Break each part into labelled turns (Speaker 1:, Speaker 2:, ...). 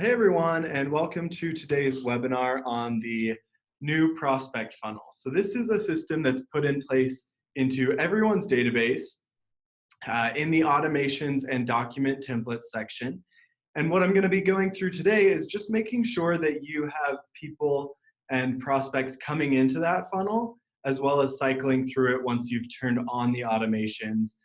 Speaker 1: Hey everyone, and welcome to today's webinar on the new prospect funnel. So this is a system that's put in place into everyone's database in the automations and document templates section. And what I'm going to be going through today is just making sure that you have people and prospects coming into that funnel, as well as cycling through it once you've turned on the automations,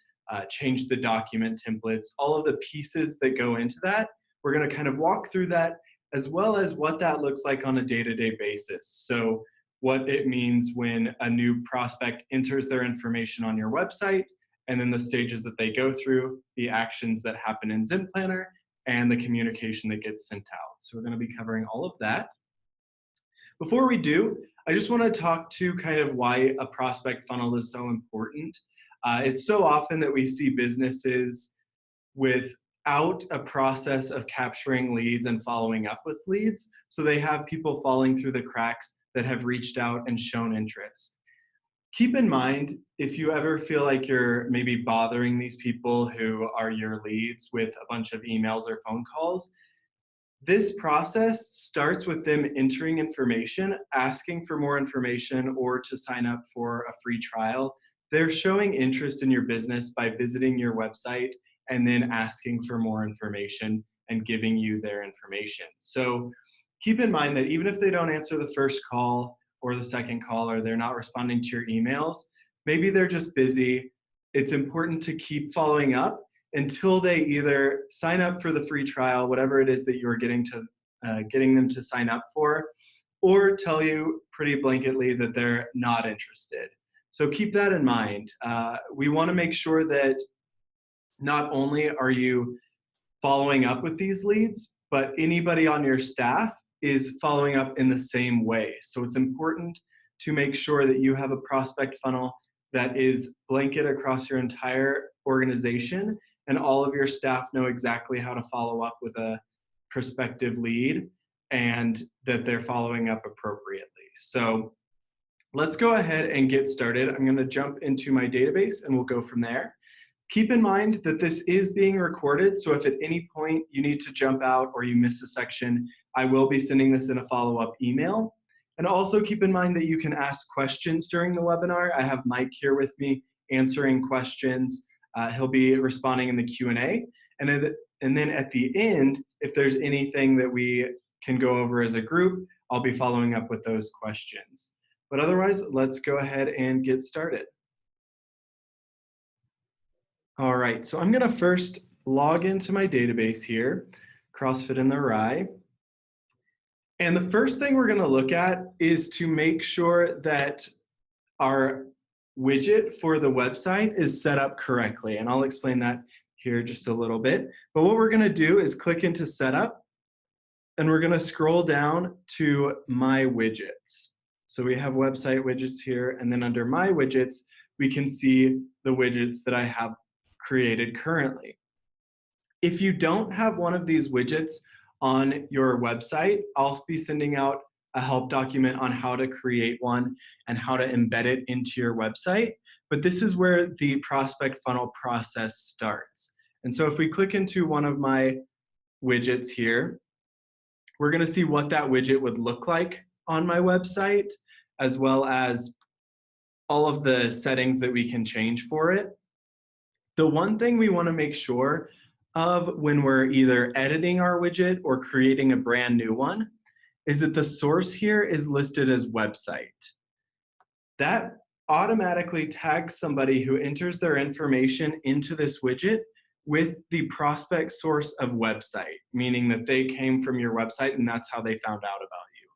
Speaker 1: changed the document templates, all of the pieces that go into that. We're going to kind of walk through that, as well as what that looks like on a day-to-day basis. So what it means when a new prospect enters their information on your website, and then the stages that they go through, the actions that happen in Zen Planner, and the communication that gets sent out. So we're going to be covering all of that. Before we do, I just want to talk to kind of why a prospect funnel is so important. It's so often that we see businesses without a process of capturing leads and following up with leads. So they have people falling through the cracks that have reached out and shown interest. Keep in mind, if you ever feel like you're maybe bothering these people who are your leads with a bunch of emails or phone calls, this process starts with them entering information, asking for more information, or to sign up for a free trial. They're showing interest in your business by visiting your website and then asking for more information and giving you their information. So keep in mind that even if they don't answer the first call or the second call, or they're not responding to your emails, maybe they're just busy. It's important to keep following up until they either sign up for the free trial, whatever it is that you're getting them to sign up for, or tell you pretty blanketly that they're not interested. So keep that in mind. We want to make sure that not only are you following up with these leads, but anybody on your staff is following up in the same way. So it's important to make sure that you have a prospect funnel that is blanket across your entire organization, and all of your staff know exactly how to follow up with a prospective lead and that they're following up appropriately. So let's go ahead and get started. I'm going to jump into my database and we'll go from there. Keep in mind that this is being recorded, so if at any point you need to jump out or you miss a section, I will be sending this in a follow-up email. And also keep in mind that you can ask questions during the webinar. I have Mike here with me answering questions. He'll be responding in the Q&A. And then at the end, if there's anything that we can go over as a group, I'll be following up with those questions. But otherwise, let's go ahead and get started. All right, so I'm gonna first log into my database here, CrossFit in the Rye. And the first thing we're gonna look at is to make sure that our widget for the website is set up correctly. And I'll explain that here just a little bit. But what we're gonna do is click into Setup, and we're gonna scroll down to My Widgets. So we have website widgets here, and then under My Widgets, we can see the widgets that I have created currently. If you don't have one of these widgets on your website, I'll be sending out a help document on how to create one and how to embed it into your website. But this is where the prospect funnel process starts. And so if we click into one of my widgets here, we're going to see what that widget would look like on my website, as well as all of the settings that we can change for it. The one thing we want to make sure of when we're either editing our widget or creating a brand new one is that the source here is listed as website. That automatically tags somebody who enters their information into this widget with the prospect source of website, meaning that they came from your website and that's how they found out about you.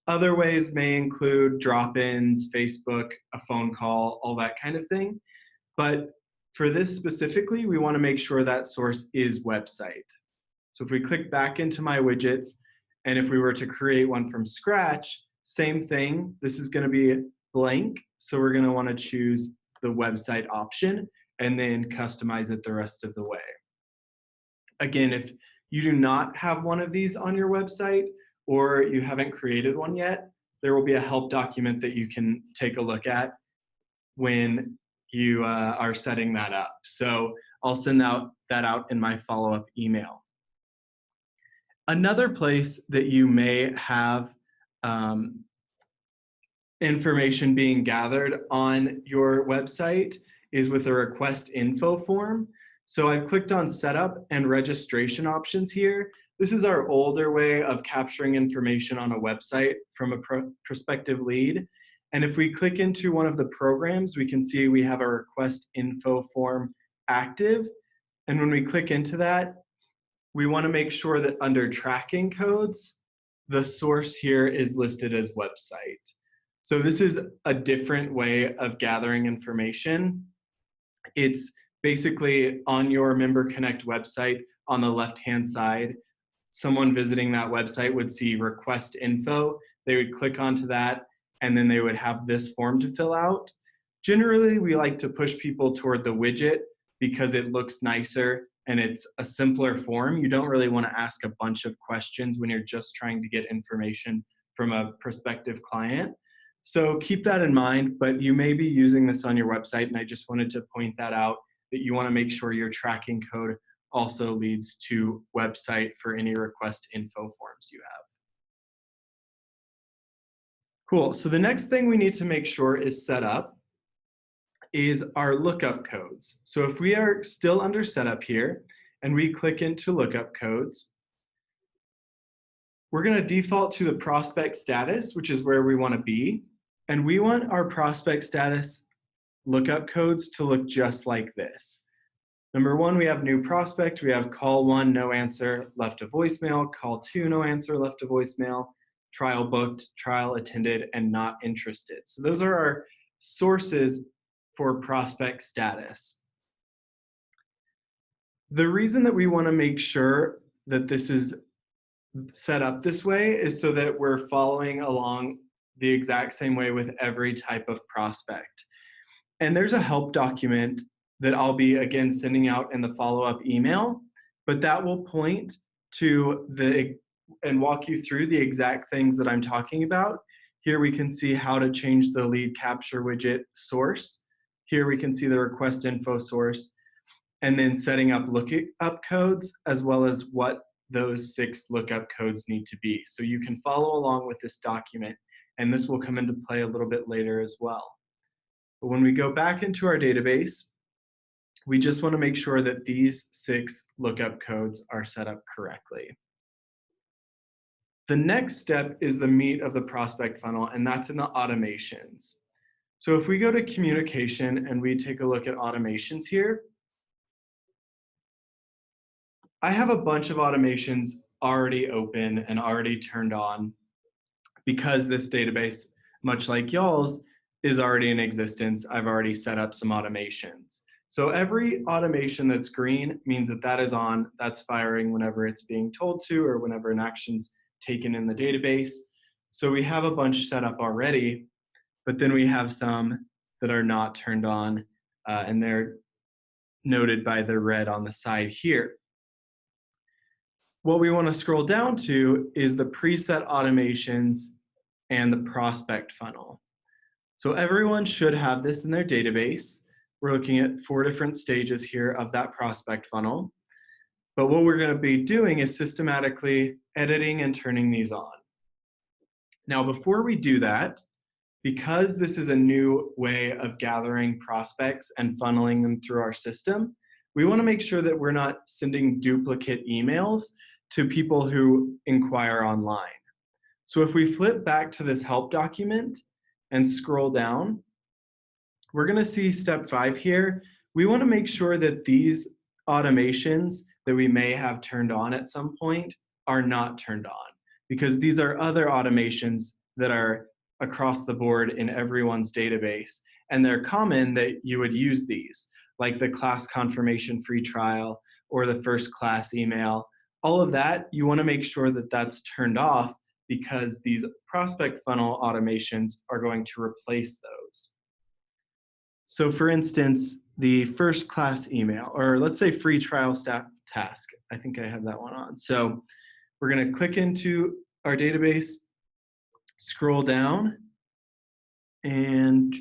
Speaker 1: Other ways may include drop-ins, Facebook, a phone call, all that kind of thing. But for this specifically, we want to make sure that source is website. So if we click back into My Widgets, and if we were to create one from scratch, same thing. This is going to be blank. So we're going to want to choose the website option and then customize it the rest of the way. Again, if you do not have one of these on your website or you haven't created one yet, there will be a help document that you can take a look at when you are setting that up. So I'll send that out in my follow-up email. Another place that you may have um, information being gathered on your website is with a request info form. So I've clicked on setup and registration options here. This is our older way of capturing information on a website from a prospective lead. And if we click into one of the programs, we can see we have a request info form active. And when we click into that, we want to make sure that under tracking codes, the source here is listed as website. So this is a different way of gathering information. It's basically on your Member Connect website on the left-hand side. Someone visiting that website would see request info. They would click onto that, and then they would have this form to fill out. Generally, we like to push people toward the widget because it looks nicer and it's a simpler form. You don't really want to ask a bunch of questions when you're just trying to get information from a prospective client. So keep that in mind, but you may be using this on your website, and I just wanted to point that out, that you want to make sure your tracking code also leads to website for any request info forms you have. Cool, so the next thing we need to make sure is set up is our lookup codes. So if we are still under setup here and we click into lookup codes, we're going to default to the prospect status, which is where we want to be. And we want our prospect status lookup codes to look just like this. Number one, we have new prospect. We have call 1, no answer, left a voicemail. Call 2, no answer, left a voicemail. Trial booked, trial attended, and not interested. So those are our sources for prospect status. The reason that we want to make sure that this is set up this way is so that we're following along the exact same way with every type of prospect. And there's a help document that I'll be, again, sending out in the follow-up email, but that will point to and walk you through the exact things that I'm talking about. Here we can see how to change the lead capture widget source. Here we can see the request info source, and then setting up lookup codes, as well as what those 6 lookup codes need to be. So you can follow along with this document, and this will come into play a little bit later as well. But when we go back into our database, we just want to make sure that these 6 lookup codes are set up correctly. The next step is the meat of the prospect funnel, and that's in the automations. So if we go to communication and we take a look at automations here, I have a bunch of automations already open and already turned on because this database, much like y'all's, is already in existence. I've already set up some automations. So every automation that's green means that that is on, that's firing whenever it's being told to or whenever an action's taken in the database. So we have a bunch set up already, but then we have some that are not turned on, and they're noted by the red on the side here. What we want to scroll down to is the preset automations and the prospect funnel. So everyone should have this in their database. We're looking at 4 different stages here of that prospect funnel. But what we're going to be doing is systematically editing and turning these on. Now, before we do that, because this is a new way of gathering prospects and funneling them through our system, we want to make sure that we're not sending duplicate emails to people who inquire online. So if we flip back to this help document and scroll down, we're going to see step 5 here. We want to make sure that these automations that we may have turned on at some point are not turned on, because these are other automations that are across the board in everyone's database, and they're common that you would use these, like the class confirmation free trial or the first class email. All of that, you want to make sure that that's turned off, because these prospect funnel automations are going to replace those. So for instance, the first class email, or let's say free trial staff task. I think I have that one on. So we're going to click into our database, scroll down, and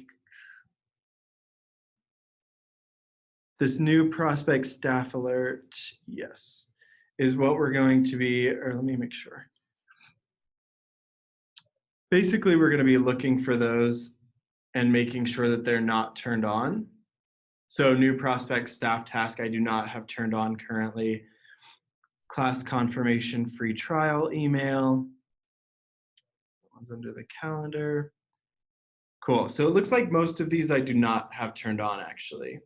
Speaker 1: this new prospect staff alert, yes, is what we're going to be, or let me make sure. Basically, we're going to be looking for those and making sure that they're not turned on. So new prospect staff task, I do not have turned on currently. Class confirmation free trial email. That one's under the calendar. Cool. So it looks like most of these I do not have turned on actually.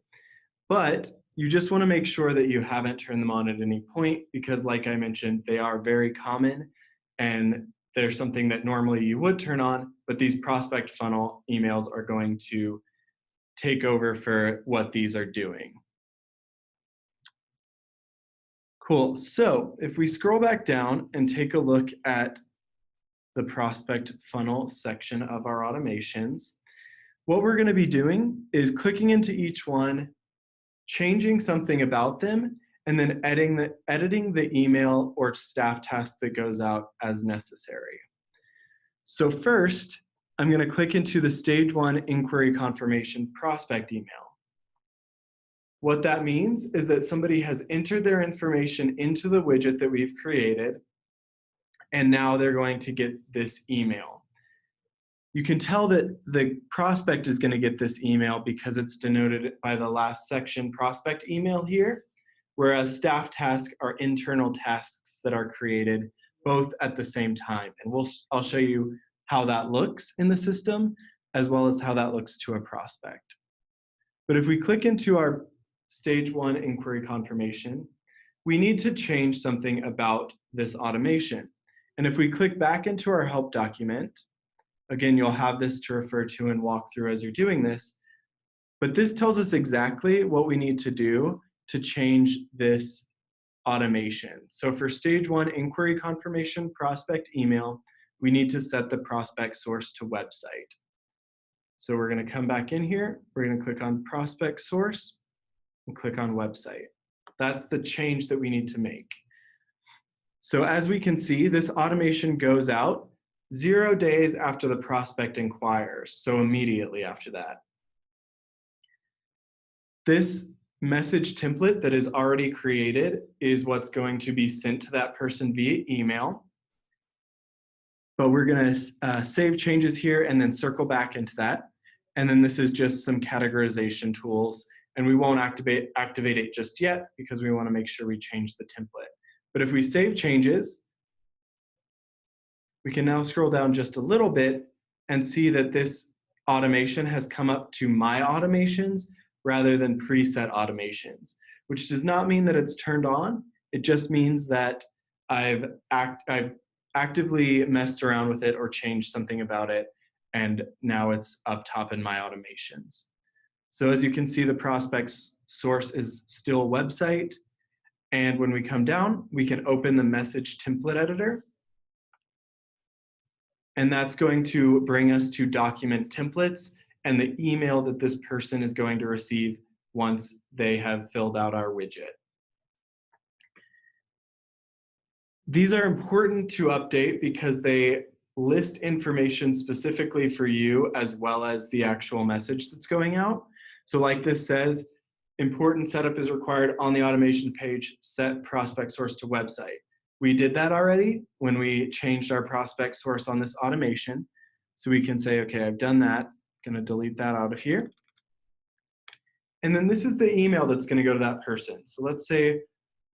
Speaker 1: But you just want to make sure that you haven't turned them on at any point because like I mentioned, they are very common and they're something that normally you would turn on, but these prospect funnel emails are going to take over for what these are doing. Cool. So if we scroll back down and take a look at the prospect funnel section of our automations, what we're going to be doing is clicking into each one, changing something about them, and then editing the email or staff task that goes out as necessary. So first, I'm going to click into the stage 1 inquiry confirmation prospect email. What that means is that somebody has entered their information into the widget that we've created, and now they're going to get this email. You can tell that the prospect is going to get this email because it's denoted by the last section prospect email here, whereas staff tasks are internal tasks that are created both at the same time. And I'll show you how that looks in the system, as well as how that looks to a prospect. But if we click into our stage 1 inquiry confirmation, we need to change something about this automation. And if we click back into our help document, again, you'll have this to refer to and walk through as you're doing this, but this tells us exactly what we need to do to change this automation. So for stage 1 inquiry confirmation prospect email, we need to set the prospect source to website. So we're going to come back in here, we're going to click on prospect source and click on website. That's the change that we need to make. So as we can see, this automation goes out 0 days after the prospect inquires, so immediately after that. This message template that is already created is what's going to be sent to that person via email. But we're going to save changes here and then circle back into that. And then this is just some categorization tools. And we won't activate it just yet because we want to make sure we change the template. But if we save changes, we can now scroll down just a little bit and see that this automation has come up to my automations rather than preset automations, which does not mean that it's turned on. It just means that I've actively messed around with it or changed something about it, and now it's up top in my automations. So as you can see, the prospect's source is still website. And when we come down, we can open the message template editor. And that's going to bring us to document templates and the email that this person is going to receive once they have filled out our widget. These are important to update because they list information specifically for you as well as the actual message that's going out. So like this says, important setup is required on the automation page, set prospect source to website. We did that already when we changed our prospect source on this automation. So we can say, okay, I've done that. I'm going to delete that out of here. And then this is the email that's going to go to that person. So let's say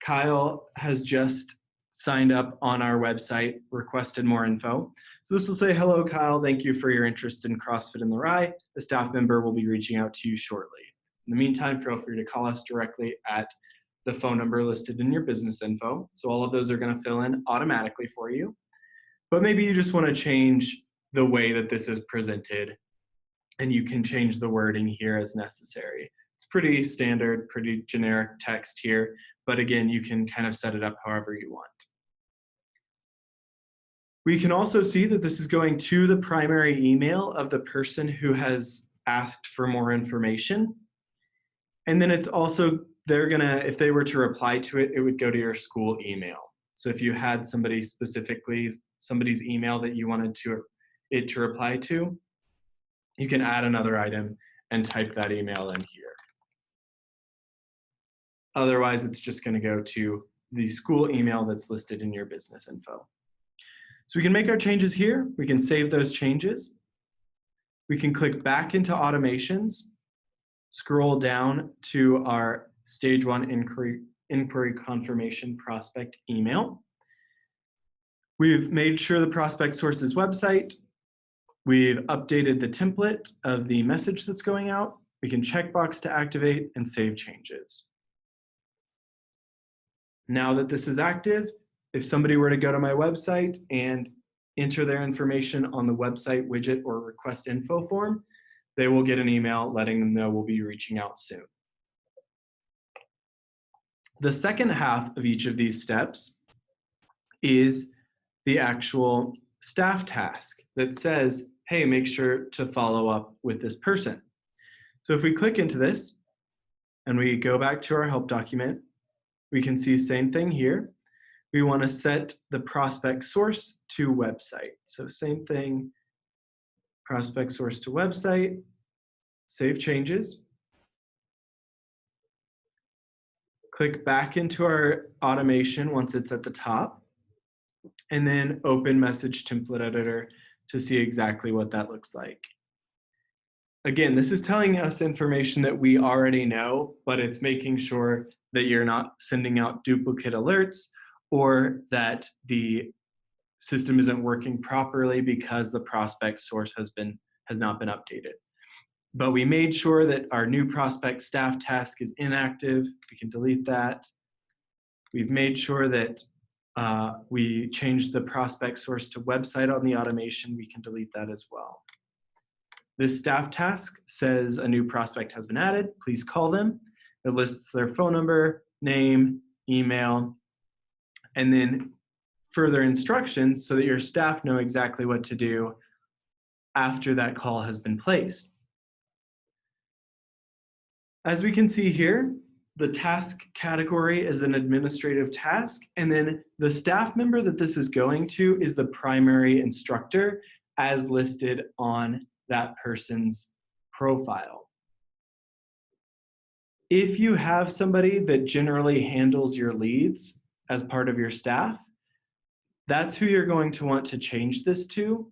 Speaker 1: Kyle has just signed up on our website, requested more info. So this will say, hello, Kyle, thank you for your interest in CrossFit in the Rye. The staff member will be reaching out to you shortly. In the meantime, feel free to call us directly at the phone number listed in your business info. So all of those are going to fill in automatically for you. But maybe you just want to change the way that this is presented, and you can change the wording here as necessary. It's pretty standard, pretty generic text here, but again, you can kind of set it up however you want. We can also see that this is going to the primary email of the person who has asked for more information. And then it's also, if they were to reply to it, it would go to your school email. So if you had somebody's email that you wanted it to reply to, you can add another item and type that email in here. Otherwise, it's just going to go to the school email that's listed in your business info. So we can make our changes here. We can save those changes. We can click back into automations, scroll down to our stage 1 inquiry confirmation prospect email. We've made sure the prospect source's website. We've updated the template of the message that's going out. We can checkbox to activate and save changes. Now that this is active, if somebody were to go to my website and enter their information on the website widget or request info form, they will get an email letting them know we'll be reaching out soon. The second half of each of these steps is the actual staff task that says, hey, make sure to follow up with this person. So if we click into this and we go back to our help document, we can see same thing here. We want to set the prospect source to website. So same thing, prospect source to website, save changes. Click back into our automation once it's at the top, and then open Message Template Editor to see exactly what that looks like. Again, this is telling us information that we already know, but it's making sure that you're not sending out duplicate alerts or that the system isn't working properly because the prospect source has not been updated. But we made sure that our new prospect staff task is inactive. We can delete that. We've made sure that we changed the prospect source to website on the automation. We can delete that as well. This staff task says a new prospect has been added. Please call them. It lists their phone number, name, email, and then further instructions so that your staff know exactly what to do after that call has been placed. As we can see here, the task category is an administrative task, and then the staff member that this is going to is the primary instructor as listed on that person's profile. If you have somebody that generally handles your leads as part of your staff, that's who you're going to want to change this to.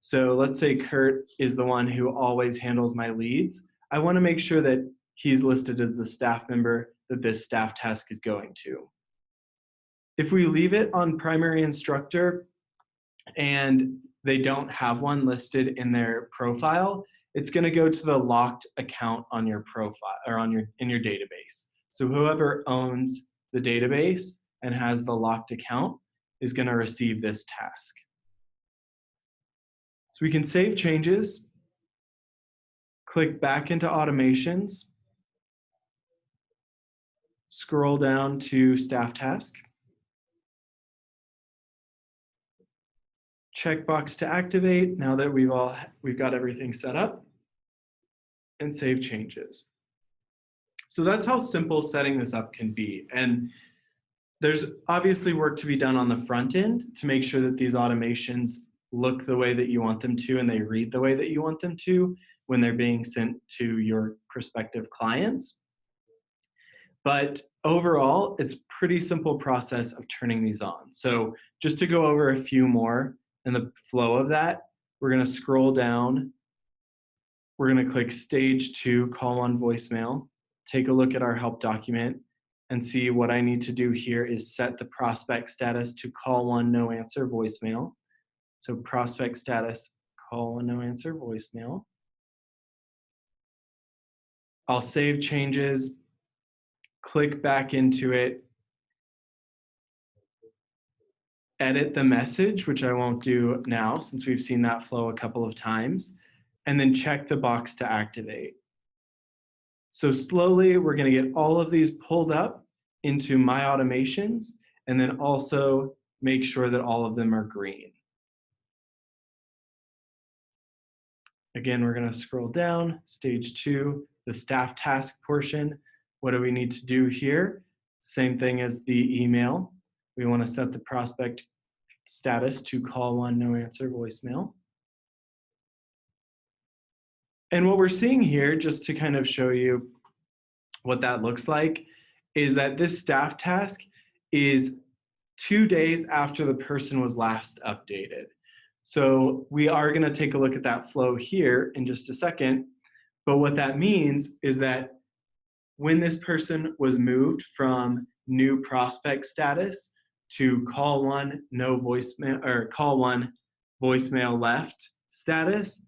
Speaker 1: So let's say Kurt is the one who always handles my leads. I want to make sure that he's listed as the staff member that this staff task is going to. If we leave it on primary instructor and they don't have one listed in their profile, it's going to go to the locked account on your profile or in your database. So whoever owns the database and has the locked account is going to receive this task. So we can save changes, click back into automations, scroll down to staff task, checkbox to activate now that we've got everything set up, and save changes. So that's how simple setting this up can be. And there's obviously work to be done on the front end to make sure that these automations look the way that you want them to and they read the way that you want them to when they're being sent to your prospective clients. But overall, it's a pretty simple process of turning these on. So just to go over a few more in the flow of that, we're going to scroll down. We're going to click Stage 2, Call on Voicemail, take a look at our help document, and see what I need to do here is set the prospect status to call one, no answer, voicemail. So prospect status, call one, no answer, voicemail. I'll save changes, click back into it, edit the message, which I won't do now since we've seen that flow a couple of times, and then check the box to activate. So slowly, we're going to get all of these pulled up into my automations, and then also make sure that all of them are green. Again, we're going to scroll down, Stage 2, the staff task portion. What do we need to do here? Same thing as the email. We want to set the prospect status to call one, no answer, voicemail. And what we're seeing here, just to kind of show you what that looks like, is that this staff task is 2 days after the person was last updated. So we are going to take a look at that flow here in just a second. But what that means is that when this person was moved from new prospect status to call one, no voicemail, or call one, voicemail left status,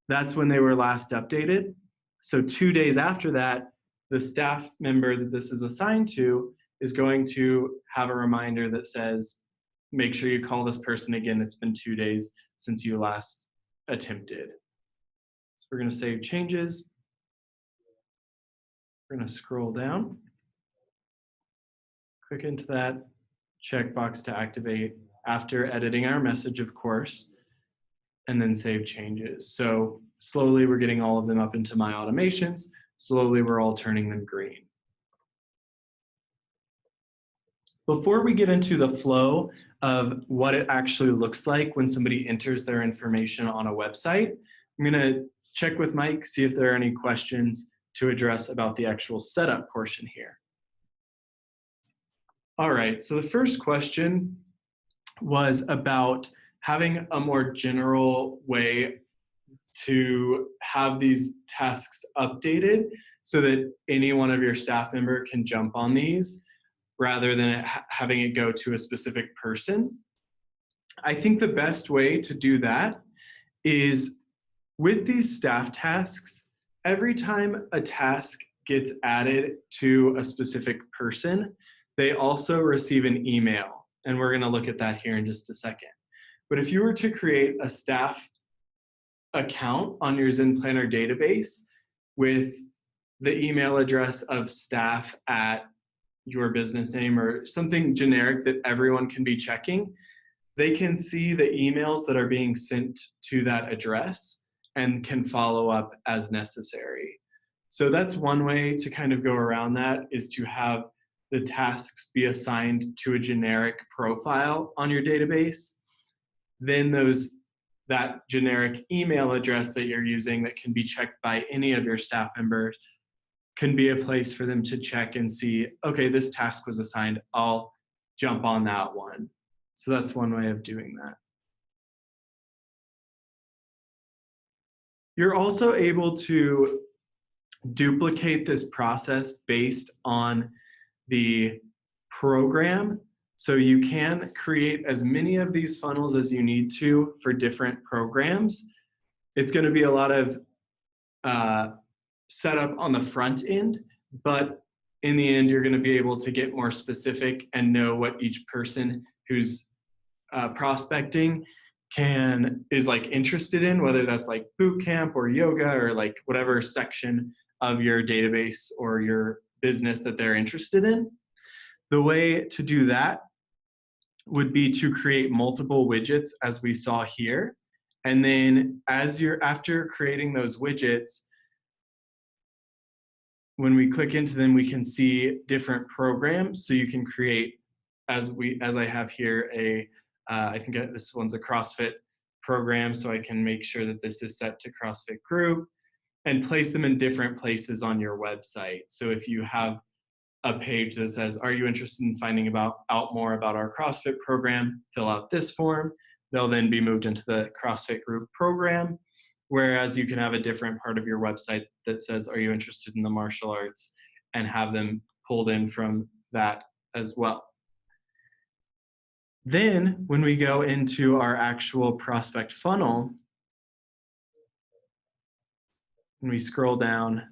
Speaker 1: that's when they were last updated. So 2 days after that, the staff member that this is assigned to is going to have a reminder that says, make sure you call this person again. It's been 2 days since you last attempted. So we're going to save changes. We're going to scroll down, click into that checkbox to activate after editing our message, of course, and then save changes. So slowly we're getting all of them up into my automations. Slowly we're all turning them green. Before we get into the flow of what it actually looks like when somebody enters their information on a website, I'm going to check with Mike, see if there are any questions to address about the actual setup portion here. All right, so the first question was about having a more general way to have these tasks updated so that any one of your staff member can jump on these rather than having it go to a specific person. I think the best way to do that is with these staff tasks, every time a task gets added to a specific person, they also receive an email. And we're going to look at that here in just a second. But if you were to create a staff account on your Zen Planner database with the email address of staff at your business name or something generic that everyone can be checking, they can see the emails that are being sent to that address and can follow up as necessary. So that's one way to kind of go around that, is to have the tasks be assigned to a generic profile on your database. Then that generic email address that you're using that can be checked by any of your staff members can be a place for them to check and see, okay, this task was assigned, I'll jump on that one. So that's one way of doing that. You're also able to duplicate this process based on the program. So you can create as many of these funnels as you need to for different programs. It's going to be a lot of setup on the front end, but in the end, you're going to be able to get more specific and know what each person who's prospecting is like interested in, whether that's like boot camp or yoga or like whatever section of your database or your business that they're interested in. The way to do that would be to create multiple widgets, as we saw here. And then after creating those widgets, when we click into them, we can see different programs. So you can create, as I have here, I think this one's a CrossFit program, so I can make sure that this is set to CrossFit group and place them in different places on your website. So if you have a page that says, are you interested in finding out more about our CrossFit program, fill out this form. They'll then be moved into the CrossFit group program. Whereas you can have a different part of your website that says, are you interested in the martial arts, and have them pulled in from that as well. Then when we go into our actual prospect funnel, when we scroll down,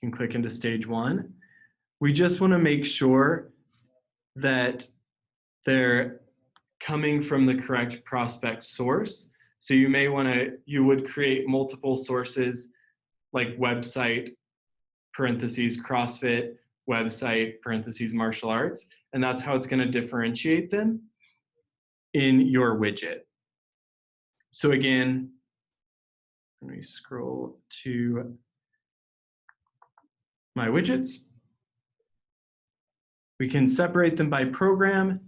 Speaker 1: you can click into stage 1. We just want to make sure that they're coming from the correct prospect source. So you would create multiple sources, like website, parentheses, CrossFit, website, parentheses, martial arts. And that's how it's going to differentiate them in your widget. So again, let me scroll to my widgets. We can separate them by program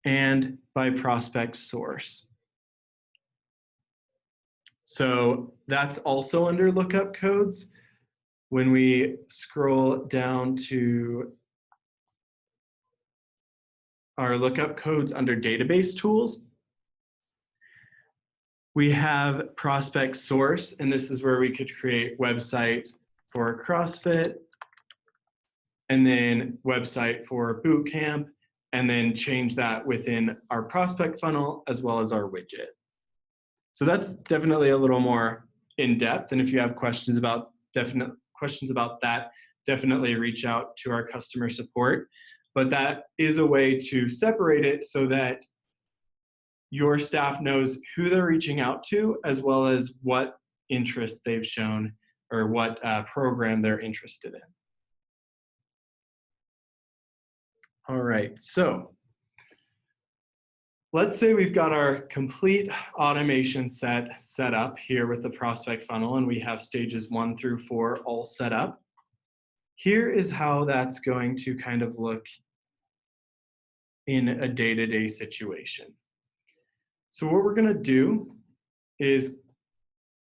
Speaker 1: and by prospect source. So that's also under Lookup Codes. When we scroll down to our lookup codes under database tools. We have prospect source, and this is where we could create website for CrossFit, and then website for boot camp, and then change that within our prospect funnel as well as our widget. So that's definitely a little more in depth. And if you have questions about that, definitely reach out to our customer support. But that is a way to separate it so that your staff knows who they're reaching out to, as well as what interest they've shown or what program they're interested in. All right, so let's say we've got our complete automation set up here with the prospect funnel, and we have stages 1 through 4 all set up. Here is how that's going to kind of look in a day-to-day situation. So what we're going to do is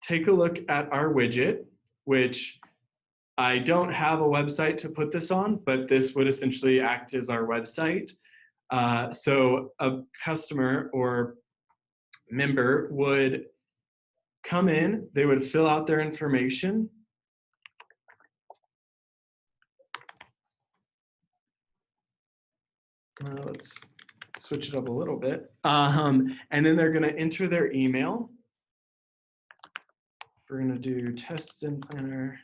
Speaker 1: take a look at our widget, which I don't have a website to put this on, but this would essentially act as our website. So a customer or member would come in, they would fill out their information. Let's switch it up a little bit. And then they're going to enter their email. We're going to do test Zen Planner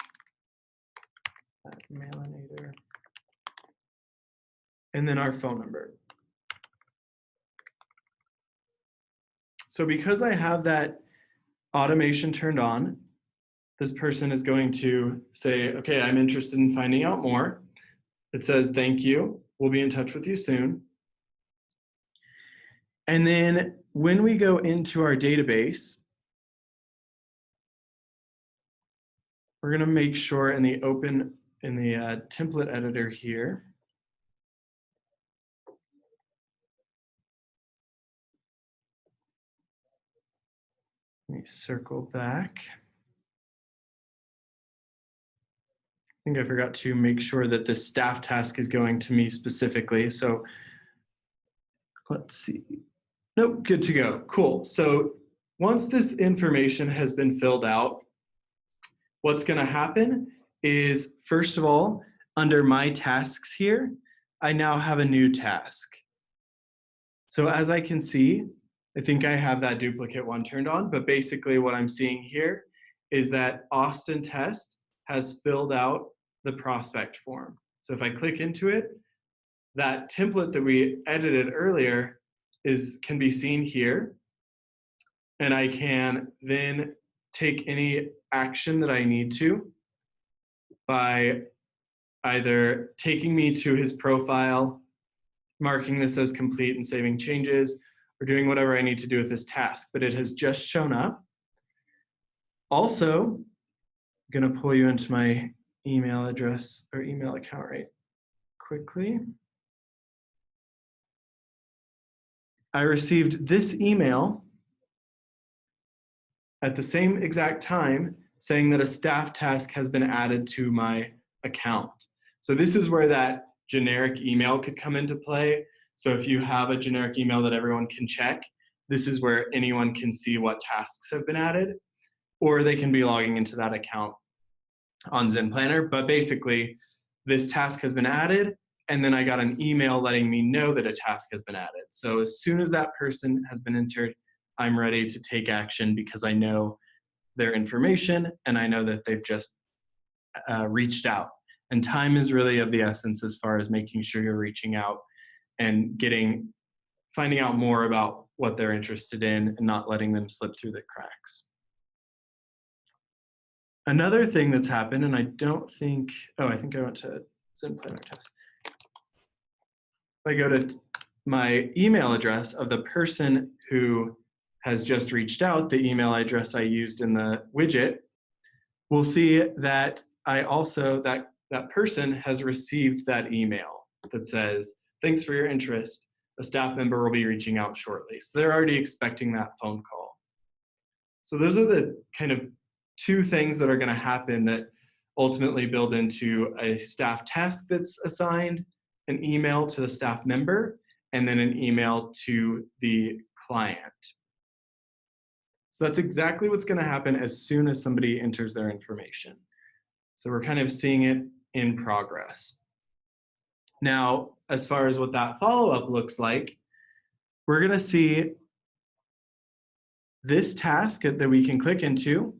Speaker 1: at Mailinator. And then our phone number. So because I have that automation turned on, this person is going to say, okay, I'm interested in finding out more. It says, thank you. We'll be in touch with you soon. And then when we go into our database, we're going to make sure in the template editor here, let me circle back. I think I forgot to make sure that this staff task is going to me specifically. So let's see. Nope, good to go. Cool. So once this information has been filled out, what's going to happen is, first of all, under my tasks here, I now have a new task. So as I can see, I think I have that duplicate one turned on, but basically what I'm seeing here is that Austin Test has filled out the prospect form. So if I click into it, that template that we edited earlier can be seen here. And I can then take any action that I need to by either taking me to his profile, marking this as complete and saving changes, or doing whatever I need to do with this task. But it has just shown up. Also, I'm going to pull you into my email address or email account right quickly. I received this email at the same exact time saying that a staff task has been added to my account. So this is where that generic email could come into play. So if you have a generic email that everyone can check, this is where anyone can see what tasks have been added, or they can be logging into that account on Zen Planner. But basically, this task has been added, and then I got an email letting me know that a task has been added. So as soon as that person has been entered, I'm ready to take action because I know their information and I know that they've just reached out. And time is really of the essence as far as making sure you're reaching out and finding out more about what they're interested in and not letting them slip through the cracks. Another thing that's happened, and I think I went to Zen Planner test. If I go to my email address of the person who has just reached out, the email address I used in the widget, we'll see that that person has received that email that says, thanks for your interest. A staff member will be reaching out shortly. So they're already expecting that phone call. So those are the kind of two things that are going to happen that ultimately build into a staff task that's assigned, an email to the staff member, and then an email to the client. So that's exactly what's going to happen as soon as somebody enters their information. So we're kind of seeing it in progress. Now, as far as what that follow-up looks like, we're going to see this task that we can click into.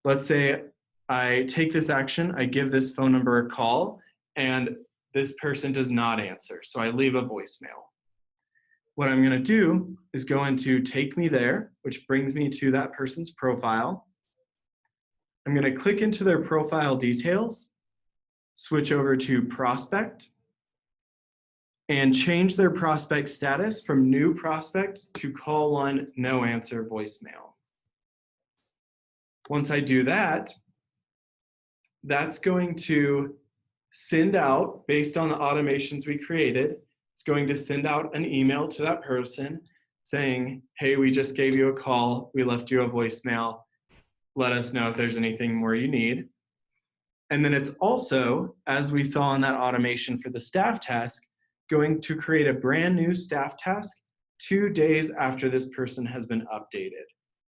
Speaker 1: Let's say I take this action, I give this phone number a call, and this person does not answer, so I leave a voicemail. What I'm going to do is go into Take Me There, which brings me to that person's profile. I'm going to click into their profile details, switch over to Prospect, and change their prospect status from New Prospect to Call 1, No Answer voicemail. Once I do that, that's going to send out, based on the automations we created, it's going to send out an email to that person saying, hey, we just gave you a call, we left you a voicemail, let us know if there's anything more you need. And then it's also, as we saw in that automation for the staff task, going to create a brand new staff task 2 days after this person has been updated.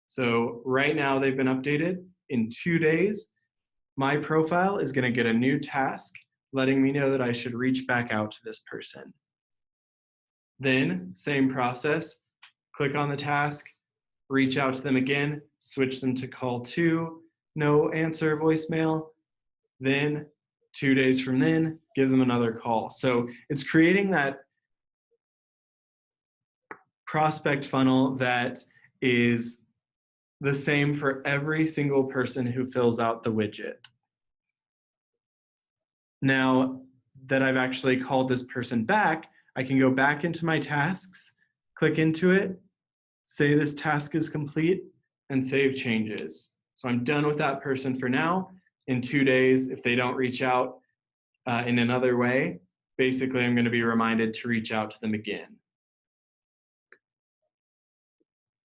Speaker 1: So right now they've been updated. In 2 days, my profile is going to get a new task letting me know that I should reach back out to this person. Then, same process, click on the task, reach out to them again, switch them to Call 2, No Answer voicemail. Then 2 days from then, give them another call. So it's creating that prospect funnel that is the same for every single person who fills out the widget. Now that I've actually called this person back, I can go back into my tasks, click into it, say this task is complete, and save changes. So I'm done with that person for now. In 2 days, if they don't reach out in another way, basically I'm going to be reminded to reach out to them again.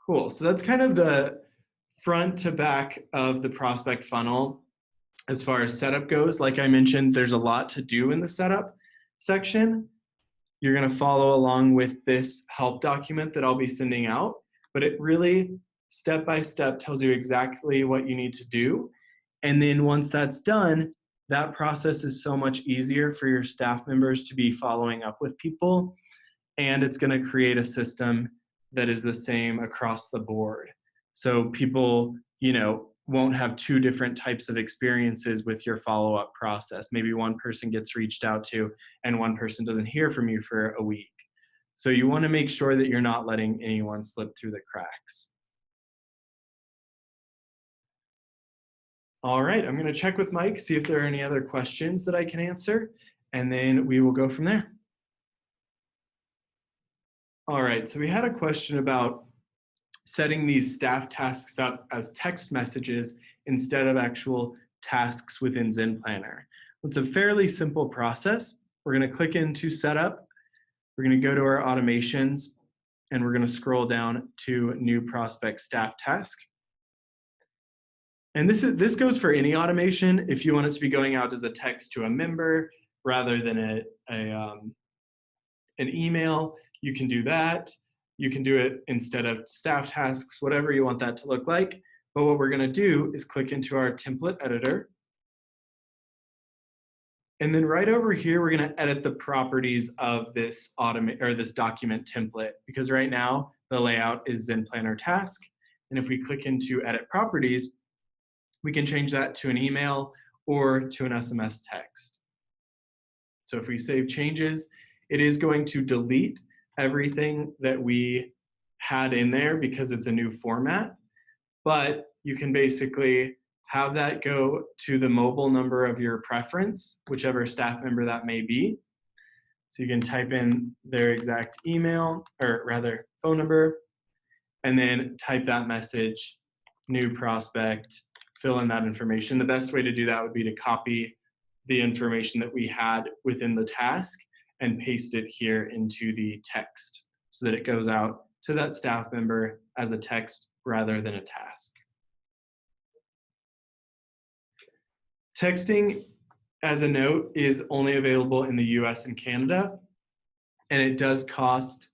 Speaker 1: Cool, so that's kind of the front to back of the prospect funnel. As far as setup goes, like I mentioned, there's a lot to do in the setup section. You're going to follow along with this help document that I'll be sending out, but it really step by step tells you exactly what you need to do. And then once that's done, that process is so much easier for your staff members to be following up with people. And it's going to create a system that is the same across the board. So people, won't have 2 different types of experiences with your follow-up process. Maybe one person gets reached out to and one person doesn't hear from you for a week. So you want to make sure that you're not letting anyone slip through the cracks. All right, I'm going to check with Mike, see if there are any other questions that I can answer, and then we will go from there. All right, so we had a question about setting these staff tasks up as text messages instead of actual tasks within Zen Planner. It's a fairly simple process. We're going to click into Setup. We're going to go to our automations, and we're going to scroll down to New Prospect Staff Task. And this goes for any automation. If you want it to be going out as a text to a member rather than an email, you can do that. You can do it instead of staff tasks, whatever you want that to look like. But what we're going to do is click into our template editor. And then right over here, we're going to edit the properties of this document template, because right now the layout is Zen Planner task. And if we click into edit properties, we can change that to an email or to an SMS text. So if we save changes, it is going to delete everything that we had in there because it's a new format, but you can basically have that go to the mobile number of your preference, whichever staff member that may be. So you can type in their exact email, or rather phone number, and then type that message, new prospect, fill in that information. The best way to do that would be to copy the information that we had within the task and paste it here into the text so that it goes out to that staff member as a text rather than a task. Texting, as a note, is only available in the US and Canada, and it does cost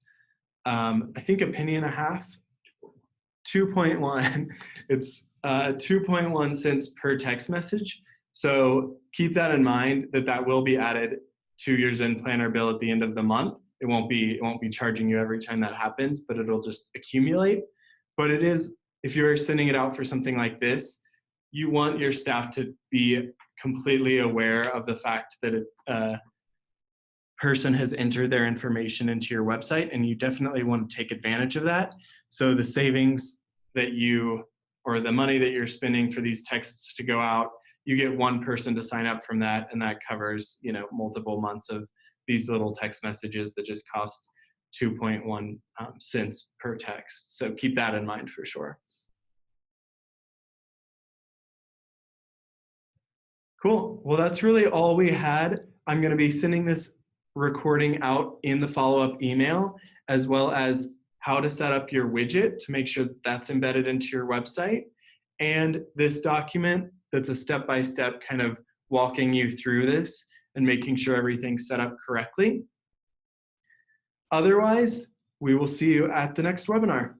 Speaker 1: I think a penny and a half, 2.1. It's 2.1 cents per text message. So keep that in mind, that will be added to your Zen Planner bill at the end of the month. It won't be charging you every time that happens, but it'll just accumulate. But it is, if you're sending it out for something like this, you want your staff to be completely aware of the fact that a person has entered their information into your website, and you definitely want to take advantage of that. So the savings that you, or the money that you're spending for these texts to go out, you get one person to sign up from that, and that covers, you know, multiple months of these little text messages that just cost 2.1 cents per text. So keep that in mind for sure. Cool. Well, that's really all we had. I'm going to be sending this recording out in the follow-up email, as well as how to set up your widget to make sure that that's embedded into your website. And this document that's a step-by-step kind of walking you through this and making sure everything's set up correctly. Otherwise, we will see you at the next webinar.